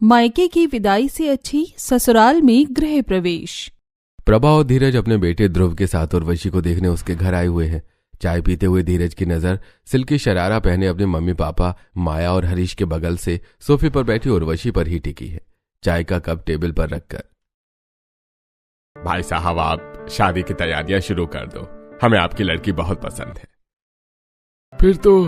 मायके की विदाई से अच्छी ससुराल में गृह प्रवेश। प्रभा और धीरज अपने बेटे ध्रुव के साथ उर्वशी को देखने उसके घर आए हुए हैं। चाय पीते हुए धीरज की नजर सिल्की शरारा पहने अपने मम्मी पापा माया और हरीश के बगल से सोफे पर बैठी उर्वशी पर ही टिकी है, चाय का कप टेबल पर रखकर। भाई साहब, आप शादी की तैयारियां शुरू कर दो, हमें आपकी लड़की बहुत पसंद है। फिर तो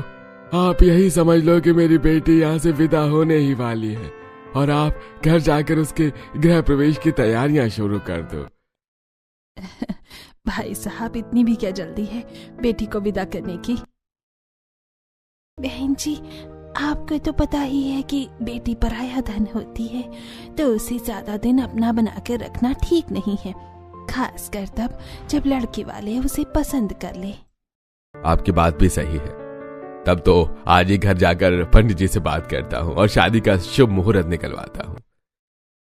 आप यही समझ लो कि मेरी बेटी यहाँ से विदा होने ही वाली है और आप घर जाकर उसके गृह प्रवेश की तैयारियां शुरू कर दो। भाई साहब, इतनी भी क्या जल्दी है बेटी को विदा करने की? बहन जी, आपको तो पता ही है कि बेटी पराया धन होती है, तो उसे ज्यादा दिन अपना बना कर रखना ठीक नहीं है, खासकर तब जब लड़के वाले उसे पसंद कर ले। आपकी बात भी सही है। तब तो आज ही घर जाकर पंडित जी से बात करता हूँ और शादी का शुभ मुहूर्त निकलवाता हूँ।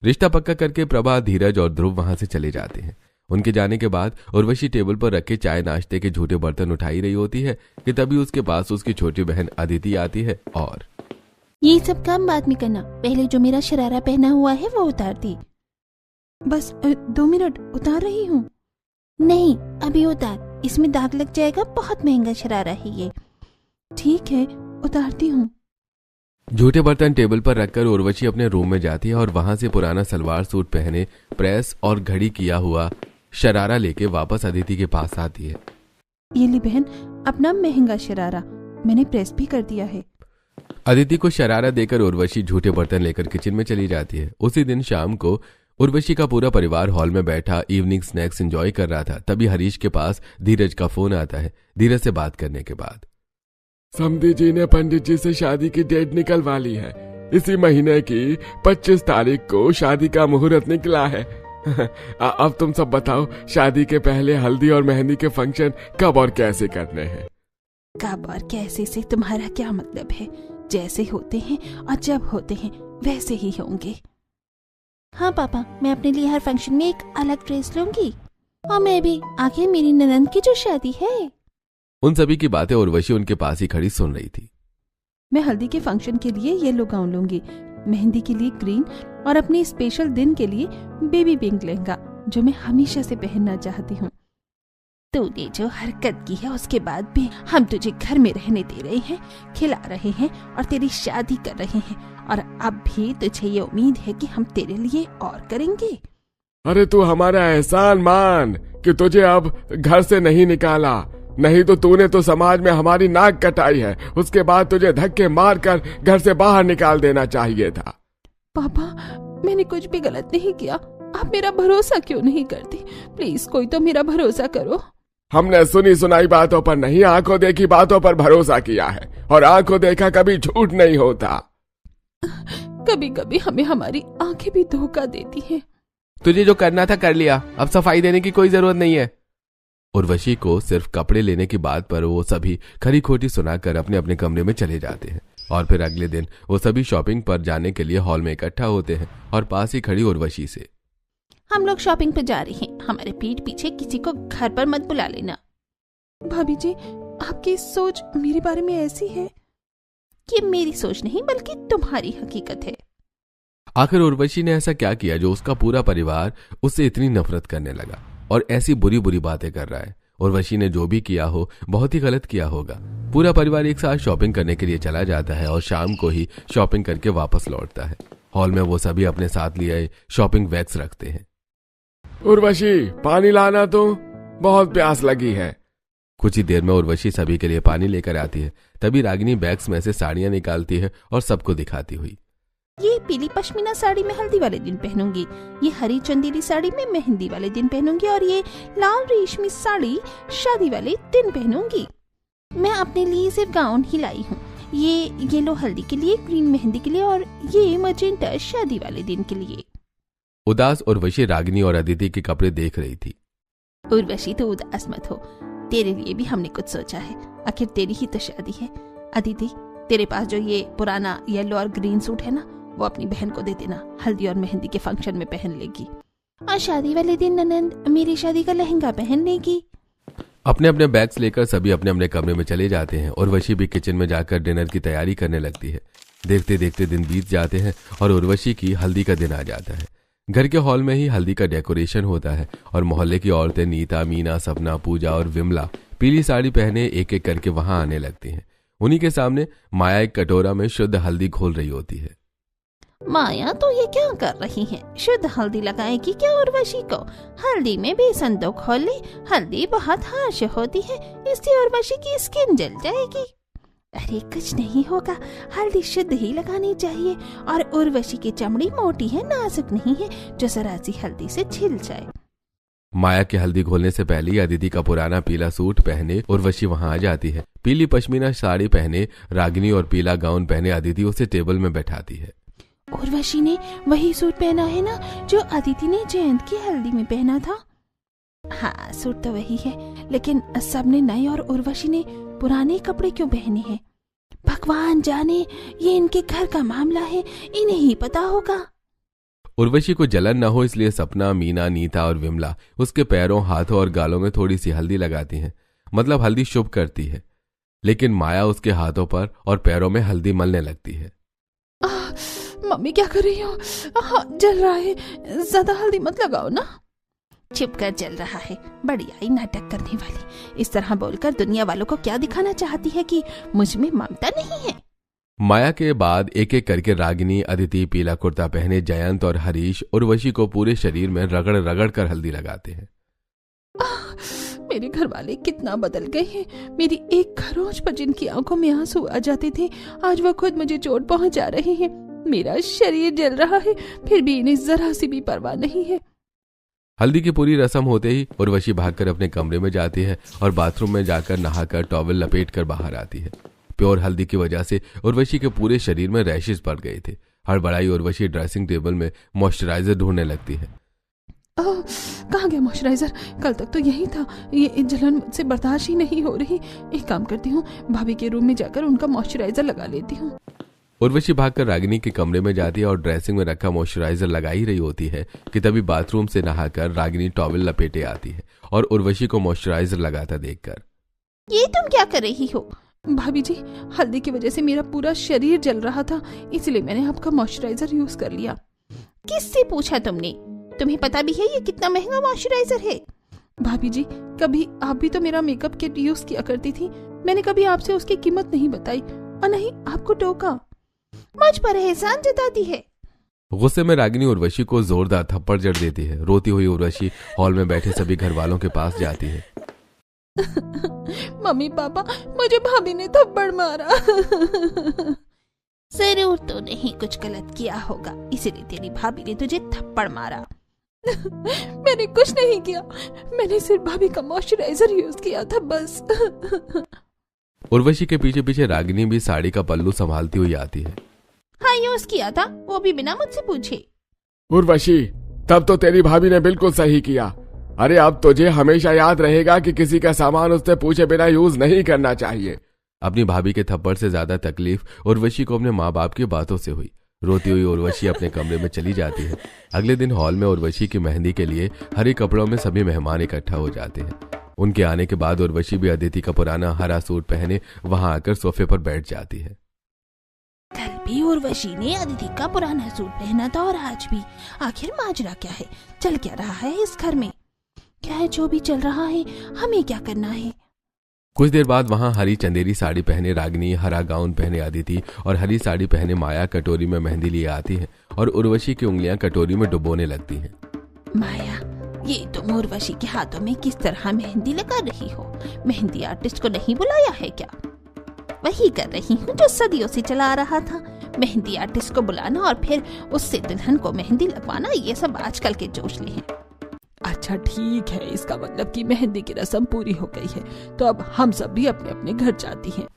रिश्ता पक्का करके प्रभा, धीरज और ध्रुव वहां से चले जाते हैं। उनके जाने के बाद उर्वशी टेबल पर रखे चाय नाश्ते के झूठे बर्तन उठाई रही होती है कि तभी उसके पास उसकी छोटी बहन अदिति आती है और ये सब काम बाद में करना, पहले जो मेरा शरारा पहना हुआ है वो उतार दी। बस 2 मिनट, उतार रही हूँ। नहीं, अभी उतार, इसमें दाग लग जाएगा, बहुत महंगा शरारा है ये। ठीक है, उतारती हूँ। झूठे बर्तन टेबल पर रखकर उर्वशी अपने रूम में जाती है और वहां से पुराना सलवार सूट पहने प्रेस और घड़ी किया हुआ शरारा लेके वापस अदिति के पास आती है। ये ली बहन, अपना महंगा शरारा, मैंने प्रेस भी कर दिया है। अदिति को शरारा देकर उर्वशी झूठे बर्तन लेकर किचन में चली जाती है। उसी दिन शाम को उर्वशी का पूरा परिवार हॉल में बैठा इवनिंग स्नैक्स एंजॉय कर रहा था। तभी हरीश के पास धीरज का फोन आता है। धीरज से बात करने के बाद, समधी जी ने पंडित जी से शादी की डेट निकलवा ली है। इसी महीने की 25 तारीख को शादी का मुहूर्त निकला है। अब तुम सब बताओ, शादी के पहले हल्दी और मेहंदी के फंक्शन कब और कैसे करने हैं? कब और कैसे से तुम्हारा क्या मतलब है? जैसे होते हैं और जब होते हैं वैसे ही होंगे। हाँ पापा, मैं अपने लिए हर फंक्शन में एक अलग ड्रेस लूंगी, और मैं भी, आखिर मेरी ननंद की जो शादी है। उन सभी की बातें उर्वशी उनके पास ही खड़ी सुन रही थी। मैं हल्दी के फंक्शन के लिए येलो गाउन लूंगी, मेहंदी के लिए ग्रीन और अपने स्पेशल दिन के लिए बेबी पिंक लहंगा, जो मैं हमेशा से पहनना चाहती हूँ। तूने जो हरकत की है उसके बाद भी हम तुझे घर में रहने दे रहे हैं, खिला रहे हैं और तेरी शादी कर रहे हैं, और अब भी तुझे ये उम्मीद है कि हम तेरे लिए और करेंगे। अरे तू हमारा एहसान मान कि तुझे अब घर से नहीं निकाला, नहीं तो तूने तो समाज में हमारी नाक कटाई है। उसके बाद तुझे धक्के मारकर घर से बाहर निकाल देना चाहिए था। पापा, मैंने कुछ भी गलत नहीं किया, आप मेरा भरोसा क्यों नहीं करते? प्लीज कोई तो मेरा भरोसा करो। हमने सुनी सुनाई बातों पर नहीं, आंखों देखी बातों पर भरोसा किया है, और आंखों देखा कभी झूठ नहीं होता। कभी कभी हमें हमारी आंखें भी धोखा देती हैं। तुझे जो करना था कर लिया, अब सफाई देने की कोई जरूरत नहीं है। उर्वशी को सिर्फ कपड़े लेने की बात पर वो सभी खरी खोटी सुनाकर अपने अपने कमरे में चले जाते हैं। और फिर अगले दिन वो सभी शॉपिंग पर जाने के लिए हॉल में इकट्ठा होते हैं और पास ही खड़ी उर्वशी से, हम लोग शॉपिंग पर जा रहे हैं, हमारे पीठ पीछे किसी को घर पर मत बुला लेना। भाभी जी, आपकी सोच मेरे बारे में ऐसी है? ये मेरी सोच नहीं बल्कि तुम्हारी हकीकत है। आखिर उर्वशी ने ऐसा क्या किया जो उसका पूरा परिवार उससे इतनी नफरत करने लगा और ऐसी बुरी बुरी बातें कर रहा है? उर्वशी ने जो भी किया हो बहुत ही गलत किया होगा। पूरा परिवार एक साथ शॉपिंग करने के लिए चला जाता है और शाम को ही शॉपिंग करके वापस लौटता है। हॉल में वो सभी अपने साथ लिए शॉपिंग बैग्स रखते हैं। उर्वशी, पानी लाना, तो बहुत प्यास लगी है। कुछ ही देर में उर्वशी सभी के लिए पानी लेकर आती है। तभी रागिनी बैग्स में से साड़ियां निकालती है और सबको दिखाती हुई, ये पीली पश्मीना साड़ी मैं हल्दी वाले दिन पहनूंगी, ये हरी चंदेरी साड़ी मैं मेहंदी वाले दिन पहनूंगी, और ये लाल रेशमी साड़ी शादी वाले दिन पहनूंगी। मैं अपने लिए सिर्फ गाउन ही लाई हूँ, ये येलो हल्दी के लिए, ग्रीन मेहंदी के लिए, और ये मजेंटा शादी वाले दिन के लिए। उदास उर्वशी रागिनी और अदिति के कपड़े देख रही थी। उर्वशी, तो उदास मत हो, तेरे लिए भी हमने कुछ सोचा है, आखिर तेरी ही तो शादी है। अदिति, तेरे पास जो ये पुराना येलो और ग्रीन सूट है ना, वो अपनी बहन को दे देना, हल्दी और मेहंदी के फंक्शन में पहन लेगी, और शादी वाले दिन ननंद मेरी शादी का लहंगा पहन लेगी। अपने अपने बैग्स लेकर सभी अपने अपने कमरे में चले जाते हैं। उर्वशी भी किचन में जाकर डिनर की तैयारी करने लगती है। देखते देखते दिन बीत जाते हैं और उर्वशी की हल्दी का दिन आ जाता है। घर के हॉल में ही हल्दी का डेकोरेशन होता है और मोहल्ले की औरतें नीता, मीना, सपना, पूजा और विमला पीली साड़ी पहने एक एक करके वहां आने लगती हैं। उन्हीं के सामने माया एक कटोरा में शुद्ध हल्दी घोल रही होती है। माया तो ये क्या कर रही है? शुद्ध हल्दी लगाएगी क्या उर्वशी को? हल्दी में बेसन दो घोल ले। हल्दी बहुत हार्श होती है, इससे उर्वशी की स्किन जल जाएगी। अरे कुछ नहीं होगा, हल्दी शुद्ध ही लगानी चाहिए। और उर्वशी की चमड़ी मोटी है, नाजुक नहीं है जो जरा सी हल्दी से छिल जाए। माया के हल्दी घोलने से पहले ही अदिति का पुराना पीला सूट पहने उर्वशी वहां आ जाती है। पीली पश्मीना साड़ी पहने रागिनी और पीला गाउन पहने अदिति उसे टेबल में बैठाती है। उर्वशी ने वही सूट पहना है ना जो अदिति ने जयंत की हल्दी में पहना था? हाँ, सूट तो वही है, लेकिन सबने नए और उर्वशी ने पुराने कपड़े क्यों पहने हैं? भगवान जाने, ये इनके घर का मामला है, इन्हें ही पता होगा। उर्वशी को जलन न हो इसलिए सपना, मीना, नीता और विमला उसके पैरों, हाथों और गालों में थोड़ी सी हल्दी लगाती हैं, मतलब हल्दी शुभ करती है। लेकिन माया उसके हाथों पर और पैरों में हल्दी मलने लगती है। मम्मी क्या कर रही हो? जल रहा है, ज्यादा हल्दी मत लगाओ ना। छिप कर जल रहा है, बड़ी आई नाटक करने वाली। इस तरह बोलकर दुनिया वालों को क्या दिखाना चाहती है कि मुझ में ममता नहीं है? माया के बाद एक एक करके रागिनी, अदिति, पीला कुर्ता पहने जयंत और हरीश उर्वशी को पूरे शरीर में रगड़ रगड़ कर हल्दी लगाते हैं। मेरे घर वाले कितना बदल गए हैं। मेरी एक खरोंच पर जिनकी आंखों में आंसू आ जाते थे, आज वो खुद मुझे चोट पहुंचा रहे हैं। मेरा शरीर जल रहा है, फिर भी इन्हें जरा सी भी परवाह नहीं है। हल्दी की पूरी रस्म होते ही उर्वशी भागकर अपने कमरे में जाती है और बाथरूम में जाकर नहाकर टॉवल लपेटकर बाहर आती है। प्योर हल्दी की वजह से उर्वशी के पूरे शरीर में रैशेस पड़ गए थे। हड़बड़ाई उर्वशी ड्रेसिंग टेबल में मॉइस्चराइजर ढूंढने लगती है। कहाँ गया मॉइस्चराइजर? कल तक तो यही था। ये जलन मुझसे बर्दाश्त ही नहीं हो रही। एक काम करती हूँ, भाभी के रूम में जाकर उनका मॉइस्चराइजर लगा लेती हूँ। उर्वशी भागकर रागिनी के कमरे में जाती है और ड्रेसिंग में रखा मॉइस्चराइजर लगा ही रही होती है कि तभी बाथरूम से नहाकर रागिनी टॉवल लपेटे आती है और उर्वशी को मॉइस्चराइजर लगाता देखकर, ये तुम क्या कर रही हो? भाभी जी, हल्दी की वजह से मेरा पूरा शरीर जल रहा था, इसलिए मैंने आपका मॉइस्चराइजर यूज कर लिया। किससे पूछा तुमने? तुम्हें पता भी है ये कितना महंगा मॉइस्चराइजर है? भाभी जी, कभी आप भी तो मेरा मेकअप किट यूज किया करती थी। मैंने कभी आपसे उसकी कीमत नहीं बताई और नहीं आपको टोका। मुझ पर एहसान जताती है। गुस्से में रागिनी उर्वशी को जोरदार थप्पड़ जड़ देती है। रोती हुई उर्वशी हॉल में बैठे सभी घर वालों के पास जाती है। मम्मी पापा, मुझे भाभी ने थप्पड़ मारा। जरूर तो नहीं कुछ गलत किया होगा, इसलिए तेरी भाभी ने तुझे थप्पड़ मारा। मैंने कुछ नहीं किया, मैंने सिर्फ भाभी का मॉइस्चराइजर यूज किया था बस। उर्वशी के पीछे पीछे रागिनी भी साड़ी का पल्लू संभालती हुई आती है। हाँ, यूज किया था, वो भी बिना मुझसे पूछे। उर्वशी, तब तो तेरी भाभी ने बिल्कुल सही किया। अरे अब तुझे हमेशा याद रहेगा कि किसी का सामान उससे पूछे बिना यूज नहीं करना चाहिए। अपनी भाभी के थप्पड़ से ज्यादा तकलीफ उर्वशी को अपने माँ बाप की बातों से हुई। रोती हुई उर्वशी अपने कमरे में चली जाती है। अगले दिन हॉल में उर्वशी की मेहंदी के लिए हरे कपड़ों में सभी मेहमान इकट्ठा हो जाते हैं। उनके आने के बाद उर्वशी भी अदिति का पुराना हरा सूट पहने वहां आकर सोफे पर बैठ जाती है। कल भी उर्वशी ने अदिति का पुराना सूट पहना था और आज भी। आखिर माजरा क्या है? चल क्या रहा है इस घर में? क्या है जो भी चल रहा है, हमें क्या करना है? कुछ देर बाद वहां हरी चंदेरी साड़ी पहने रागिनी, हरा गाउन पहने अदिति और हरी साड़ी पहने माया कटोरी में मेहंदी लिए आती है और उर्वशी की उंगलियां कटोरी में डुबोने लगती हैं। माया, ये तुम उर्वशी के हाथों में किस तरह मेहंदी लगा रही हो? मेहंदी आर्टिस्ट को नहीं बुलाया है क्या? वही कर रही हूँ जो सदियों से चला आ रहा था। मेहंदी आर्टिस्ट को बुलाना और फिर उससे दुल्हन को मेहंदी लगवाना, ये सब आजकल के जोशले हैं। अच्छा ठीक है, इसका मतलब कि मेहंदी की रस्म पूरी हो गई है, तो अब हम सब भी अपने अपने घर जाती हैं।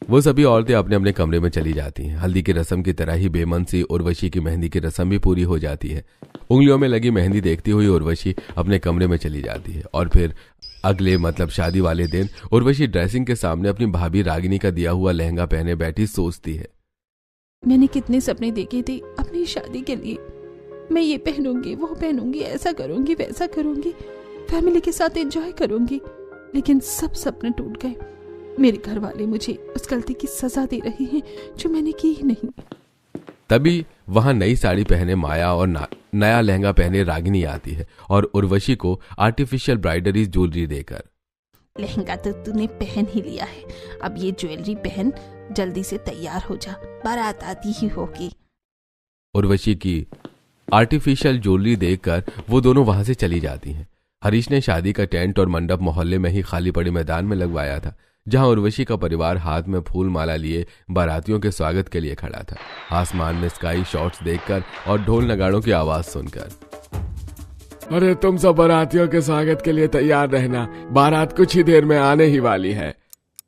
वो सभी औरतें अपने अपने कमरे में चली जाती हैं। हल्दी की रस्म की तरह ही बेमन सी उर्वशी की मेहंदी की रस्म भी पूरी हो जाती है। उंगलियों में लगी मेहंदी देखती हुई उर्वशी अपने कमरे में चली जाती है और फिर अगले मतलब शादी वाले दिन उर्वशी ड्रेसिंग के सामने अपनी भाभी रागिनी का दिया हुआ लहंगा पहने बैठी सोचती है, मैंने कितने सपने देखे थे अपनी शादी के लिए। मैं ये पहनूंगी, वो पहनूंगी, ऐसा करूंगी, वैसा करूंगी, फैमिली के साथ एंजॉय करूंगी, लेकिन सब सपने टूट गए। मेरे घर वाले मुझे उस गलती की सजा दे रहे हैं जो मैंने की ही नहीं। तभी वहां नई साड़ी पहने माया और नया लहंगा पहने रागिनी आती है और उर्वशी को आर्टिफिशियल ब्राइडरी ज्वेलरी देकर, लहंगा तो तूने पहन ही लिया है, अब ये ज्वेलरी पहन, जल्दी से तैयार हो जा, बारात आती ही होगी। उर्वशी की आर्टिफिशियल ज्वेलरी देखकर वो दोनों वहां से चली जाती हैं। हरीश ने शादी का टेंट और मंडप मोहल्ले में ही खाली पड़े मैदान में लगवाया था, जहां उर्वशी का परिवार हाथ में फूल माला लिए बारातियों के स्वागत के लिए खड़ा था। आसमान में स्काई शॉट्स देखकर और ढोल नगाड़ों की आवाज सुनकर, अरे तुम सब बारातियों के स्वागत के लिए तैयार रहना, बारात कुछ ही देर में आने ही वाली है।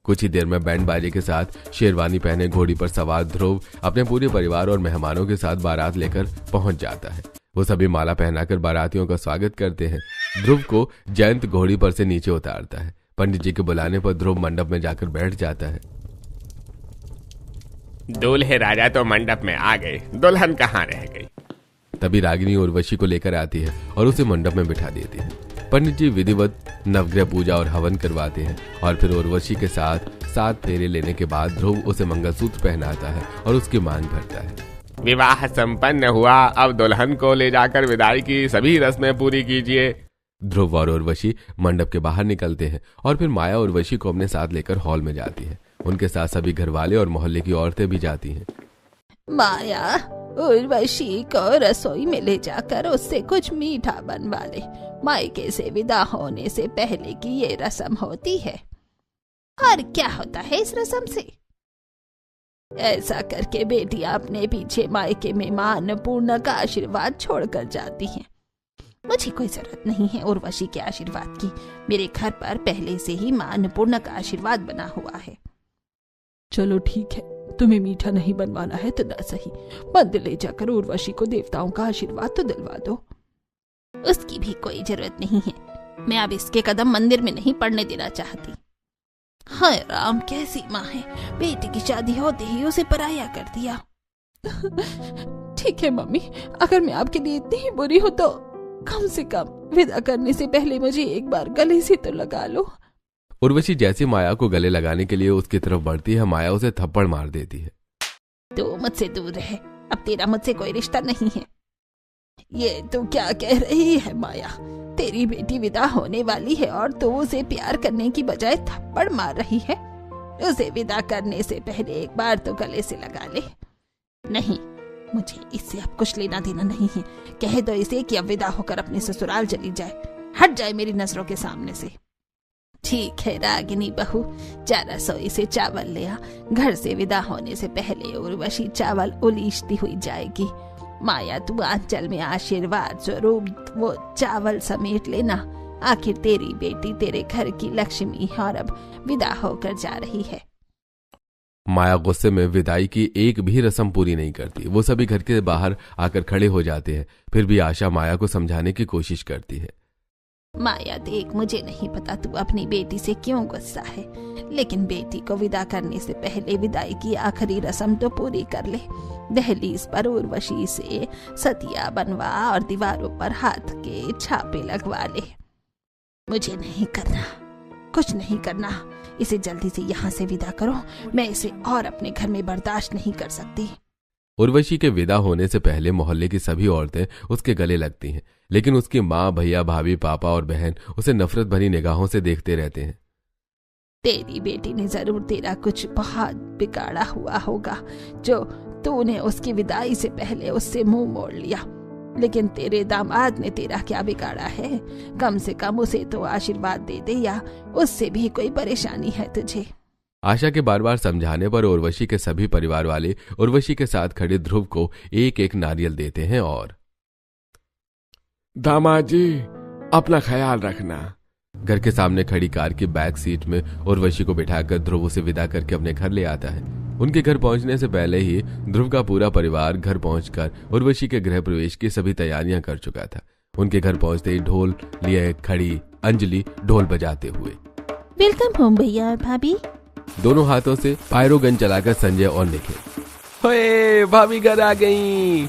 कुछ ही देर में बैंड बाजे के साथ शेरवानी पहने घोड़ी पर सवार ध्रुव अपने पूरे परिवार और मेहमानों के साथ बारात लेकर पहुंच जाता है। वो सभी माला पहनाकर बारातियों का स्वागत करते हैं। ध्रुव को जयंत घोड़ी पर से नीचे उतारता है। पंडित जी के बुलाने पर ध्रुव मंडप में जाकर बैठ जाता है। दूल्हे राजा तो मंडप में आ गए, दुल्हन कहाँ रह गई? तभी रागिनी उर्वशी को लेकर आती है और उसे मंडप में बिठा देती है। पंडित जी विधिवत नवग्रह पूजा और हवन करवाते हैं और फिर उर्वशी के साथ 7 फेरे लेने के बाद ध्रुव उसे मंगलसूत्र पहनाता है और उसकी मांग भरता है। विवाह संपन्न हुआ, अब दुल्हन को ले जाकर विदाई की सभी रस्में पूरी कीजिए। ध्रुव और उर्वशी मंडप के बाहर निकलते हैं और फिर माया उर्वशी को अपने साथ लेकर हॉल में जाती है। उनके साथ सभी घरवाले और मोहल्ले की औरतें भी जाती हैं। माया, उर्वशी को रसोई में ले जाकर उससे कुछ मीठा बनवा ले, मायके से विदा होने से पहले की ये रस्म होती है। और क्या होता है इस रस्म से? ऐसा करके बेटियां अपने पीछे मायके में मां अन्नपूर्णा का आशीर्वाद छोड़कर जाती हैं। मुझे कोई जरूरत नहीं है उर्वशी के आशीर्वाद की, मेरे घर पर पहले से ही मां अन्नपूर्णा का आशीर्वाद बना हुआ है। चलो ठीक है, तुम्हें मीठा नहीं बनवाना है तो ना सही, मंदिर ले जाकर उर्वशी को देवताओं का आशीर्वाद तो दिलवा दो। उसकी भी कोई जरूरत नहीं है, मैं अब इसके कदम मंदिर में नहीं पड़ने देना चाहती। हाय राम, कैसी माँ है, बेटी की शादी होते ही उसे पराया कर दिया। ठीक है मम्मी, अगर मैं आपके लिए इतनी ही बुरी हूँ तो कम से कम विदा करने से पहले मुझे एक बार गले से तो लगा लो। उर्वशी जैसी माया को गले लगाने के लिए उसकी तरफ बढ़ती है, माया उसे थप्पड़ मार देती है। तू मुझसे दूर रहे, अब तेरा मुझसे कोई रिश्ता नहीं है। ये तू क्या कह रही है माया? तेरी बेटी विदा होने वाली है और तू उसे प्यार करने की बजाय थप्पड़ मार रही है। उसे विदा करने से पहले एक बार तो गले से लगा ले। नहीं, मुझे इससे अब कुछ लेना देना नहीं है। कह दो इसे कि अब विदा होकर अपने ससुराल चली जाए, हट जाए मेरी नजरों के सामने से। ठीक है रागिनी बहू, जा रसोई से चावल ले आ, घर से विदा होने से पहले उर्वशी चावल उलीचती हुई जाएगी। माया, तू आंचल में आशीर्वाद स्वरूप वो चावल समेट लेना। आखिर तेरी बेटी तेरे घर की लक्ष्मी है और अब विदा होकर जा रही है। माया गुस्से में विदाई की एक भी रस्म पूरी नहीं करती। वो सभी घर के बाहर आकर खड़े हो जाते हैं। फिर भी आशा माया को समझाने की कोशिश करती है। माया देख, मुझे नहीं पता तू अपनी बेटी से क्यों गुस्सा है, लेकिन बेटी को विदा करने से पहले विदाई की आखिरी रस्म तो पूरी कर ले। दहलीज पर उर्वशी से सतिया बनवा और दीवारों पर हाथ के छापे लगवा ले। मुझे नहीं करना, कुछ नहीं करना। इसे जल्दी से यहाँ से विदा करो, मैं इसे और अपने घर में बर्दाश्त नहीं कर सकती। उर्वशी के विदा होने से पहले मोहल्ले की सभी औरतें उसके गले लगती हैं, लेकिन उसकी माँ, भैया, भाभी, पापा और बहन उसे नफरत भरी निगाहों से देखते रहते हैं। तेरी बेटी ने जरूर तेरा कुछ बहुत बिगाड़ा हुआ होगा, जो तूने उसकी विदाई से पहले उससे मुंह मोड़ लिया। लेकिन तेरे दामाद ने तेरा क्या बिगाड़ा है? कम से कम उसे तो आशीर्वाद दे दे, या उससे भी कोई परेशानी है तुझे? आशा के बार बार समझाने पर उर्वशी के सभी परिवार वाले उर्वशी के साथ खड़े ध्रुव को एक एक नारियल देते हैं और दामाद जी, अपना ख्याल रखना। घर के सामने खड़ी कार की बैक सीट में उर्वशी को बिठाकर ध्रुव उसे विदा करके अपने घर ले आता है। उनके घर पहुंचने से पहले ही ध्रुव का पूरा परिवार घर पहुंचकर उर्वशी के गृह प्रवेश की सभी तैयारियां कर चुका था। उनके घर पहुंचते ही ढोल लिए खड़ी अंजलि ढोल बजाते हुए वेलकम होम भैया और भाभी। दोनों हाथों से पायरो गन चलाकर संजय और निखिल, ओए भाभी घर आ गई,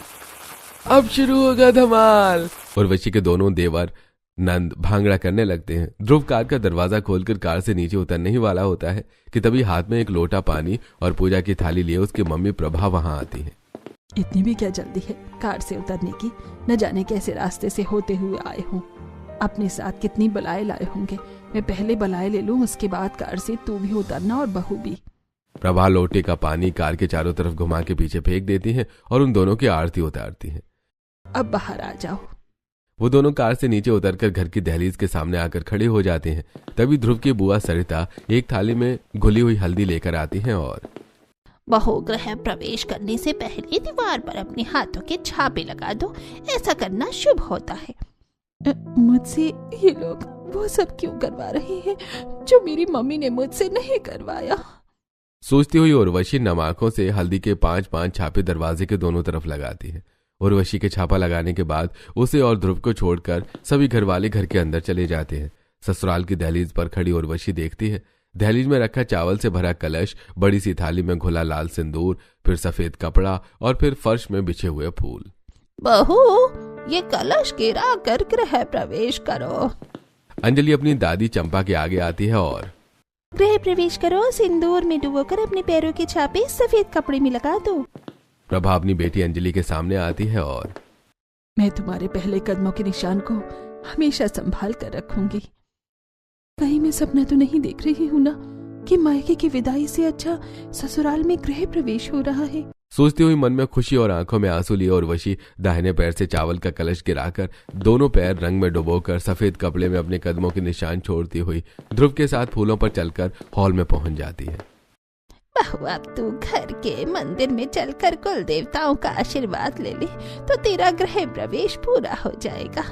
अब शुरू होगा धमाल। उर्वशी के दोनों देवर नंद भांगड़ा करने लगते हैं। ध्रुव कार का दरवाजा खोलकर कार से नीचे उतरने ही वाला होता है कि तभी हाथ में एक लोटा पानी और पूजा की थाली लिए उसकी मम्मी प्रभा वहां आती है। इतनी भी क्या जल्दी है कार से उतरने की? न जाने कैसे रास्ते से होते हुए आए हों। अपने साथ कितनी बलाएं लाए होंगे। मैं पहले बलाएं ले लूं, उसके बाद कार से तू भी उतरना और बहू भी। प्रभा लोटे का पानी कार के चारों तरफ घुमा के पीछे फेंक देती है और उन दोनों की आरती उतारती है। अब बाहर आ जाओ। वो दोनों कार से नीचे उतरकर घर की दहलीज के सामने आकर खड़े हो जाते हैं। तभी ध्रुव की बुआ सरिता एक थाली में घुली हुई हल्दी लेकर आती हैं और बहू गृह प्रवेश करने से पहले दीवार पर अपने हाथों के छापे लगा दो, ऐसा करना शुभ होता है। मुझसे ये लोग वो सब क्यों करवा रहे हैं जो मेरी मम्मी ने मुझसे नहीं करवाया? सोचती हुई उर्वशी नम आंखों से हल्दी के 5-5 छापे दरवाजे के दोनों तरफ लगाती है। उर्वशी के छापा लगाने के बाद उसे और ध्रुव को छोड़कर सभी घरवाले घर के अंदर चले जाते हैं। ससुराल की दहलीज पर खड़ी उर्वशी देखती है दहलीज में रखा चावल से भरा कलश, बड़ी सी थाली में घुला लाल सिंदूर, फिर सफेद कपड़ा और फिर फर्श में बिछे हुए फूल। बहू, ये कलश गिरा कर गृह प्रवेश करो। अंजलि अपनी दादी चंपा के आगे आती है और गृह प्रवेश करो, सिंदूर में डुबोकर अपने पैरों के छापे सफेद कपड़े में लगा दो। प्रभा अपनी बेटी अंजलि के सामने आती है और मैं तुम्हारे पहले कदमों के निशान को हमेशा संभाल कर रखूंगी। कहीं मैं सपना तो नहीं देख रही हूँ ना कि मायके की विदाई से अच्छा ससुराल में गृह प्रवेश हो रहा है। सोचती हुई मन में खुशी और आंखों में आंसू लिए उर्वशी दाहिने पैर से चावल का कलश गिराकर दोनों पैर रंग में डुबोकर सफेद कपड़े में अपने कदमों के निशान छोड़ती हुई ध्रुव के साथ फूलों पर चलकर हॉल में पहुंच जाती है। बहू, अब तू घर के मंदिर में चलकर कुल देवताओं का आशीर्वाद ले ले तो तेरा गृह प्रवेश पूरा हो जाएगा।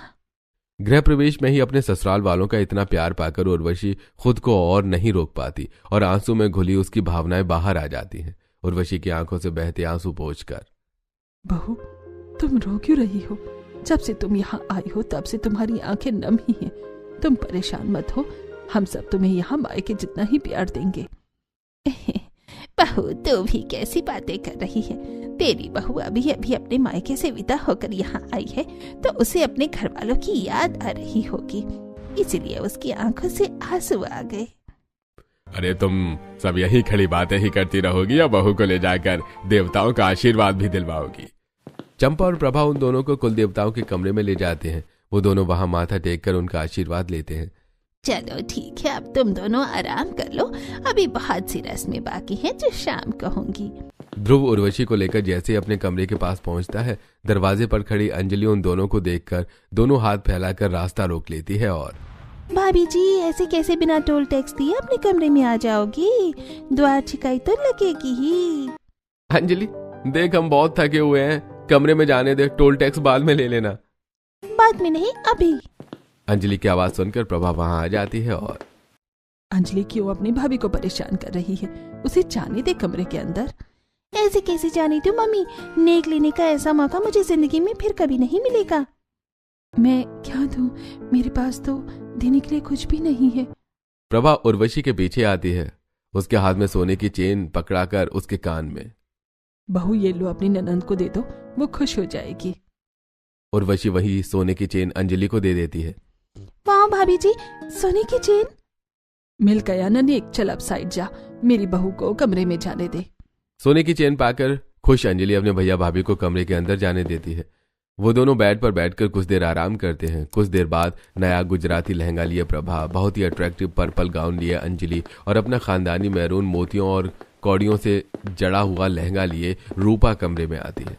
गृह प्रवेश में ही अपने ससुराल वालों का इतना प्यार पाकर उर्वशी खुद को और नहीं रोक पाती और आंसू में घुली उसकी भावनाएं बाहर आ जाती हैं। उर्वशी की आंखों से बहते आंसू पोंछकर बहू, तुम रो क्यों रही हो? जब से तुम यहाँ आई हो तब से तुम्हारी आंखें नम ही हैं। तुम परेशान मत हो, हम सब तुम्हें यहाँ मायके जितना ही प्यार देंगे। बहू, तू भी कैसी बातें कर रही है? तेरी बहू अभी अभी अपने मायके से विदा होकर यहाँ आई है तो उसे अपने घर वालों की याद आ रही होगी, इसलिए उसकी आंखों से आंसू आ गए। अरे तुम सब यही खड़ी बातें ही करती रहोगी या बहू को ले जाकर देवताओं का आशीर्वाद भी दिलवाओगी? चंपा और प्रभा उन दोनों को कुल देवताओं के कमरे में ले जाते हैं। वो दोनों वहां माथा टेक कर उनका आशीर्वाद लेते हैं। चलो ठीक है, अब तुम दोनों आराम कर लो, अभी बहुत सी रस्में बाकी हैं जो शाम को होंगी। ध्रुव उर्वशी को लेकर जैसे अपने कमरे के पास पहुंचता है, दरवाजे पर खड़ी अंजलि उन दोनों को देखकर दोनों हाथ फैलाकर रास्ता रोक लेती है और भाभी जी, ऐसे कैसे बिना टोल टैक्स दिए अपने कमरे में आ जाओगी? द्वार छिकाई तो लगेगी ही। अंजलि देख, हम बहुत थके हुए हैं, कमरे में जाने दे, टोल टैक्स बाद में ले लेना। बाद में नहीं, अभी। अंजलि की आवाज सुनकर प्रभा वहां आ जाती है और अंजलि क्यों अपनी भाभी को परेशान कर रही है? उसे जाने दे कमरे के अंदर। ऐसे कैसे जाने दो मम्मी? नेक लेने का ऐसा मौका मुझे जिंदगी में फिर कभी नहीं मिलेगा। मैं क्या दूं? मेरे पास तो देने के लिए कुछ भी नहीं है। प्रभा उर्वशी के पीछे आती है, उसके हाथ में सोने की चेन पकड़ाकर उसके कान में। बहू, ये लो, अपनी ननंद को दे दो, वो खुश हो जाएगी। उर्वशी वही सोने की चेन अंजलि को दे देती है। वाह भाभी जी, सोने की चेन। मिल गया ना नेक, चल अब साइड जा, मेरी बहू को कमरे में जाने दे। सोने की चेन पाकर खुश अंजलि अपने भैया भाभी को कमरे के अंदर जाने देती है। वो दोनों बेड पर बैठकर कुछ देर आराम करते हैं। कुछ देर बाद नया गुजराती लहंगा लिए प्रभा, बहुत ही अट्रैक्टिव पर्पल गाउन लिए अंजलि और अपना खानदानी मैरून मोतियों और कौड़ियों से जड़ा हुआ लहंगा लिए रूपा कमरे में आती है।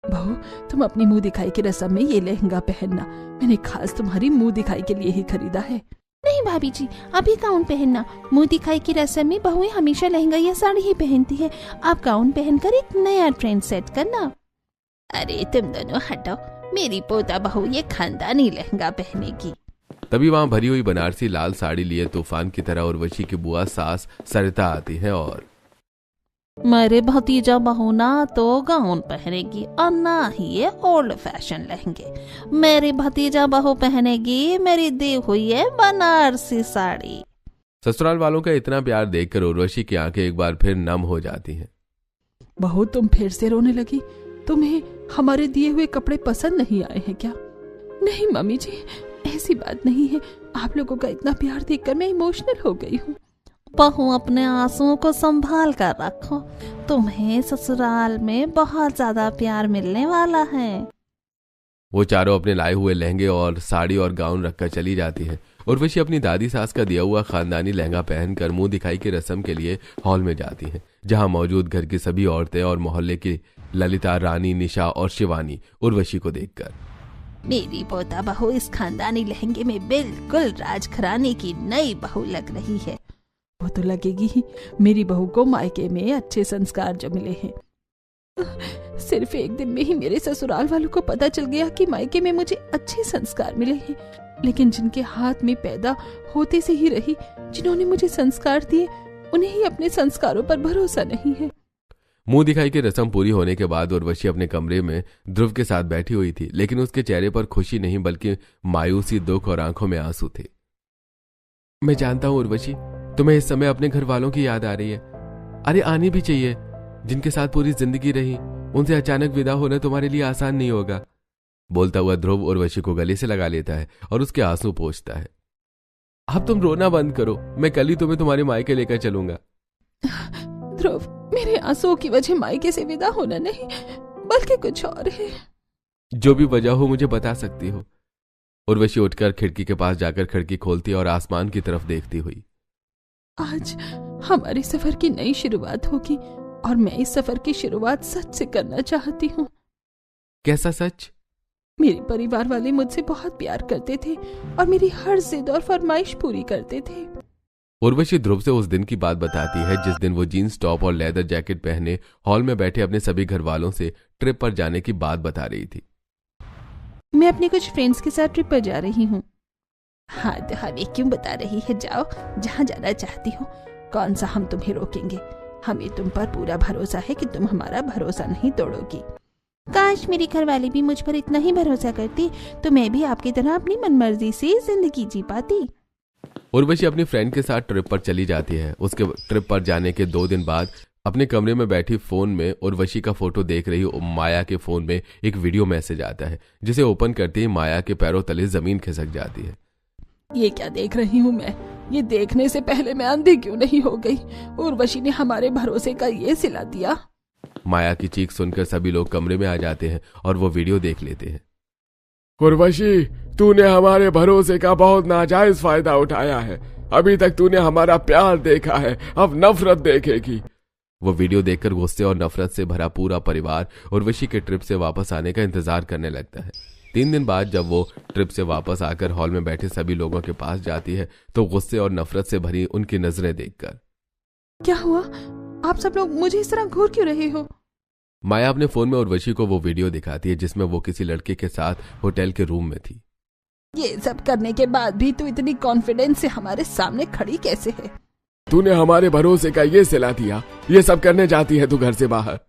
बहू, तुम अपनी मुंह दिखाई की रस्म में ये लहंगा पहनना, मैंने खास तुम्हारी मुंह दिखाई के लिए ही खरीदा है। नहीं भाभी जी, अभी गाउन पहनना। मुंह दिखाई की रस्म में बहुएं हमेशा लहंगा या साड़ी ही पहनती है। आप गाउन पहनकर एक नया ट्रेंड सेट करना। अरे तुम दोनों हटो, मेरी पोता बहू ये खानदानी लहंगा पहनेगी। तभी वहां भरी हुई बनारसी लाल साड़ी लिए तूफान की तरह उर्वशी की बुआ सास सरिता आती है और मेरे भतीजा बहू ना तो गाउन पहनेगी और ना ही ये ओल्ड फैशन लहंगे। मेरी भतीजा बहू पहनेगी मेरी दी हुई है बनारसी साड़ी। ससुराल वालों का इतना प्यार देखकर उर्वशी की आंखें एक बार फिर नम हो जाती हैं। बहू, तुम फिर से रोने लगी? तुम्हें हमारे दिए हुए कपड़े पसंद नहीं आए हैं क्या? नहीं मम्मी जी, ऐसी बात नहीं है। आप लोगों का इतना प्यार देखकर मैं इमोशनल हो गई हूँ। बहू, अपने आंसुओं को संभाल कर रखो, तुम्हें ससुराल में बहुत ज्यादा प्यार मिलने वाला है। वो चारों अपने लाए हुए लहंगे और साड़ी और गाउन रखकर चली जाती है। उर्वशी अपनी दादी सास का दिया हुआ खानदानी लहंगा पहनकर मुंह दिखाई की रस्म के लिए हॉल में जाती है, जहां मौजूद घर की सभी औरतें और मोहल्ले की ललिता, रानी, निशा और शिवानी उर्वशी को देखकर, मेरी पोता बहू इस खानदानी लहंगे में बिल्कुल राजघराने की नई बहू लग रही है। वो तो लगेगी ही, मेरी बहू को मायके में अच्छे संस्कार जो मिले हैं। सिर्फ एक दिन में ही मेरे ससुराल वालों को पता चल गया कि मायके में मुझे अच्छे संस्कार मिले हैं, लेकिन जिनके हाथ में पैदा होते से ही रही, जिन्होंने मुझे संस्कार दिए, उन्हें ही अपने संस्कारों पर भरोसा नहीं है। मुंह दिखाई की रस्म पूरी होने के बाद उर्वशी अपने कमरे में ध्रुव के साथ बैठी हुई थी, लेकिन उसके चेहरे पर खुशी नहीं बल्कि मायूसी, दुख और आंखों में आंसू थे। मैं जानता हूं उर्वशी, तुम्हें इस समय अपने घर वालों की याद आ रही है। अरे आनी भी चाहिए, जिनके साथ पूरी जिंदगी रही, उनसे अचानक विदा होना तुम्हारे लिए आसान नहीं होगा। बोलता हुआ ध्रुव उर्वशी को गले से लगा लेता है और उसके आंसू पोंछता है। अब तुम रोना बंद करो, मैं कल ही तुम्हें तुम्हारे मायके लेकर चलूंगा। ध्रुव, मेरे आंसुओं की वजह मायके से विदा होना नहीं, बल्कि कुछ और है। जो भी वजह हो मुझे बता सकती हो। उर्वशी उठकर खिड़की के पास जाकर खिड़की खोलती और आसमान की तरफ देखती हुई, आज हमारे सफर की नई शुरुआत होगी और मैं इस सफर की शुरुआत सच से करना चाहती हूँ। कैसा सच? मेरे परिवार वाले मुझसे बहुत प्यार करते थे और मेरी हर जिद और फरमाइश पूरी करते थे। उर्वशी ध्रुव से उस दिन की बात बताती है जिस दिन वो जीन्स टॉप और लेदर जैकेट पहने हॉल में बैठे अपने सभी घर वालों से ट्रिप पर जाने की बात बता रही थी। मैं अपने कुछ फ्रेंड्स के साथ ट्रिप पर जा रही हूँ। हाँ तो हमें क्यों बता रही है, जाओ जहाँ जाना चाहती हो, कौन सा हम तुम्हें रोकेंगे। हमें तुम पर पूरा भरोसा है कि तुम हमारा भरोसा नहीं तोड़ोगी। काश मेरी घरवाली भी मुझ पर इतना ही भरोसा करती तो मैं भी आपकी तरह अपनी मनमर्जी से जिंदगी जी पाती। उर्वशी अपनी फ्रेंड के साथ ट्रिप पर चली जाती है। उसके ट्रिप पर जाने के 2 दिन बाद अपने कमरे में बैठी फोन में उर्वशी का फोटो देख रही माया के फोन में एक वीडियो मैसेज आता है, जिसे ओपन करते ही माया के पैरों तले जमीन खिसक जाती है। ये क्या देख रही हूँ मैं? ये देखने से पहले मैं अंधी क्यों नहीं हो गई? उर्वशी ने हमारे भरोसे का ये सिला दिया। माया की चीख सुनकर सभी लोग कमरे में आ जाते हैं और वो वीडियो देख लेते हैं। उर्वशी, तूने हमारे भरोसे का बहुत नाजायज फायदा उठाया है। अभी तक तूने हमारा प्यार देखा है, अब नफरत देखेगी। वो वीडियो देखकर गुस्से और नफरत से भरा पूरा परिवार उर्वशी के ट्रिप से वापस आने का इंतजार करने लगता है। 3 दिन बाद जब वो ट्रिप से वापस आकर हॉल में बैठे सभी लोगों के पास जाती है तो गुस्से और नफरत से भरी उनकी नजरें देखकर, क्या हुआ? आप सब लोग मुझे इस तरह घूर क्यों रहे हो? माया अपने फोन में उर्वशी को वो वीडियो दिखाती है जिसमें वो किसी लड़के के साथ होटल के रूम में थी। ये सब करने के बाद भी तू इतनी कॉन्फिडेंस से हमारे सामने खड़ी कैसे है? तूने हमारे भरोसे का ये सिला दिया, ये सब करने जाती है तू घर से बाहर।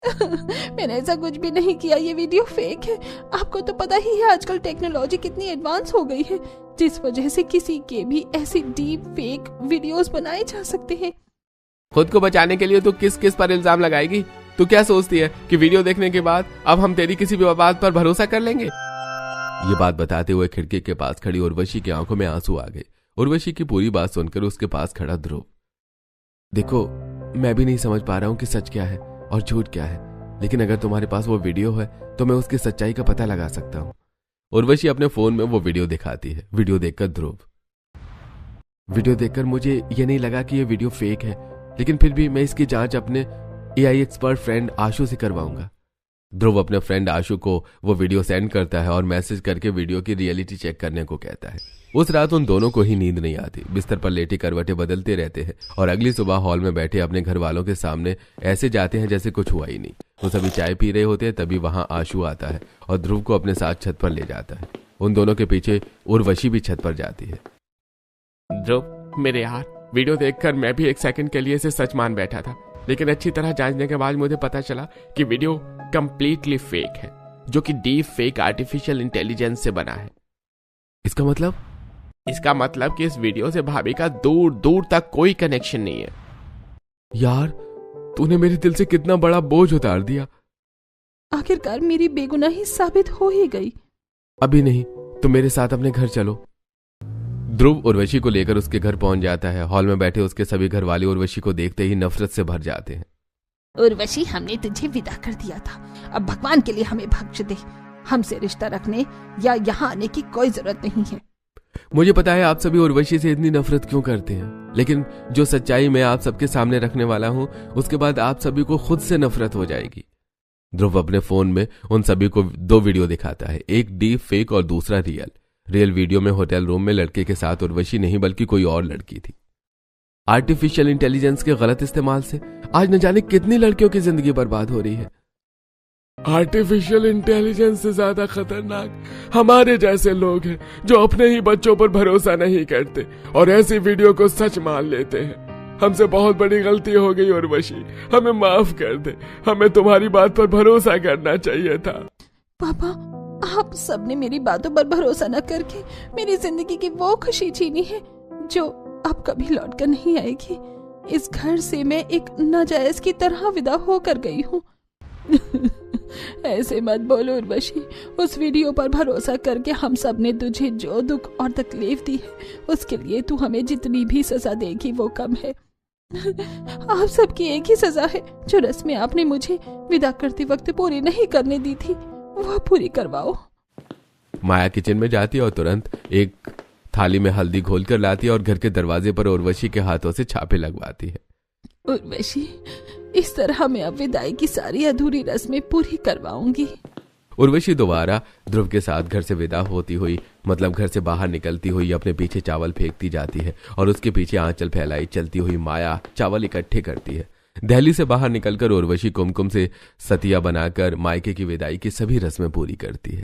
मैंने ऐसा कुछ भी नहीं किया, ये वीडियो फेक है। आपको तो पता ही है आजकल टेक्नोलॉजी कितनी एडवांस हो गई है, जिस वजह से किसी के भी ऐसी डीप फेक वीडियोस बनाए जा सकते हैं। खुद को बचाने के लिए तू किस किस पर इल्जाम लगाएगी? तू क्या सोचती है कि वीडियो देखने के बाद अब हम तेरी किसी भी बात पर भरोसा कर लेंगे? ये बात बताते हुए खिड़की के पास खड़ी उर्वशी की आंखों में आंसू आ गए। उर्वशी की पूरी बात सुनकर उसके पास खड़ा ध्रुव, देखो मैं भी नहीं समझ पा रहा हूं कि सच क्या है और झूठ क्या है, लेकिन अगर तुम्हारे पास वो वीडियो है तो मैं उसकी सच्चाई का पता लगा सकता हूं। उर्वशी अपने फोन में वो वीडियो दिखाती है। वीडियो देखकर ध्रुव, वीडियो देखकर मुझे ये नहीं लगा कि ये वीडियो फेक है, लेकिन फिर भी मैं इसकी जांच अपने AI एक्सपर्ट फ्रेंड आशु से करवाऊंगा। ध्रुव अपने फ्रेंड आशु को वो वीडियो सेंड करता है और मैसेज करके वीडियो की रियलिटी चेक करने को कहता है। उस रात उन दोनों को ही नींद नहीं आती, बिस्तर पर लेटे करवटें बदलते रहते हैं और अगली सुबह हॉल में बैठे अपने घर वालों के सामने ऐसे जाते हैं जैसे कुछ हुआ ही नहीं। वो सभी चाय पी रहे होते हैं, तभी वहां आशु आता है और ध्रुव को अपने साथ छत पर ले जाता है। उन दोनों के पीछे उर्वशी भी छत पर जाती है। ध्रुव मेरे यार, वीडियो देखकर मैं भी 1 सेकंड के लिए इसे सच मान बैठा था, लेकिन अच्छी तरह जांचने के बाद मुझे पता चला कि वीडियो कंप्लीटली फेक है, जो कि डीप फेक आर्टिफिशियल इंटेलिजेंस से बना है। इसका मतलब? इसका मतलब कि इस वीडियो से भाभी का दूर दूर तक कोई कनेक्शन नहीं है। यार तूने मेरे दिल से कितना बड़ा बोझ उतार दिया। आखिरकार मेरी बेगुनाही साबित हो ही गई। अभी नहीं, तुम मेरे साथ अपने घर चलो। ध्रुव उर्वशी को लेकर उसके घर पहुंच जाता है। हॉल में बैठे उसके सभी घर वाले उर्वशी को देखते ही नफरत से भर जाते हैं। उर्वशी, हमने तुझे विदा कर दिया था, अब भगवान के लिए हमें बख्श दे। हमसे रिश्ता रखने या यहाँ आने की कोई जरूरत नहीं है। मुझे पता है आप सभी उर्वशी से इतनी नफरत क्यों करते हैं, लेकिन जो सच्चाई मैं आप सबके सामने रखने वाला हूं उसके बाद आप सभी को खुद से नफरत हो जाएगी। ध्रुव अपने फोन में उन सभी को 2 वीडियो दिखाता है, एक डीप फेक और दूसरा रियल वीडियो में होटल रूम में लड़के के साथ उर्वशी नहीं बल्कि कोई और लड़की थी। आर्टिफिशियल इंटेलिजेंस के गलत इस्तेमाल से आज न जाने कितनी लड़कियों की जिंदगी बर्बाद हो रही है। आर्टिफिशियल इंटेलिजेंस से ज्यादा खतरनाक हमारे जैसे लोग हैं जो अपने ही बच्चों पर भरोसा नहीं करते और ऐसी वीडियो को सच मान लेते हैं। हमसे बहुत बड़ी गलती हो गई उर्वशी, हमें माफ कर दे। हमें तुम्हारी बात पर भरोसा करना चाहिए था। पापा, आप सबने मेरी बातों पर भरोसा न करके मेरी जिंदगी की वो खुशी छीनी है जो अब कभी लौट कर नहीं आएगी। इस घर से मैं एक नाजायज की तरह विदा होकर गई हूँ। ऐसे मत बोलो उर्वशी, उस वीडियो पर भरोसा करके हम सब ने तुझे जो दुख और तकलीफ दी है उसके लिए तू हमें जितनी भी सजा देगी वो कम है। आप सबकी एक ही सजा है, जो रस्में आपने मुझे विदा करते वक्त पूरी नहीं करने दी थी वो पूरी करवाओ। माया किचन में जाती है और तुरंत एक थाली में हल्दी घोल कर लाती है और घर के दरवाजे पर उर्वशी के हाथों से छापे लगवाती है। उर्वशी, इस तरह मैं अब विदाई की सारी अधूरी रस्में पूरी करवाऊंगी। उर्वशी दोबारा ध्रुव के साथ घर से विदा होती हुई, मतलब घर से बाहर निकलती हुई अपने पीछे चावल फेंकती जाती है और उसके पीछे आंचल फैलाई चलती हुई माया चावल इकट्ठे करती है। दहली से बाहर निकलकर उर्वशी कुमकुम से सतिया बनाकर मायके की विदाई की सभी रस्में पूरी करती है।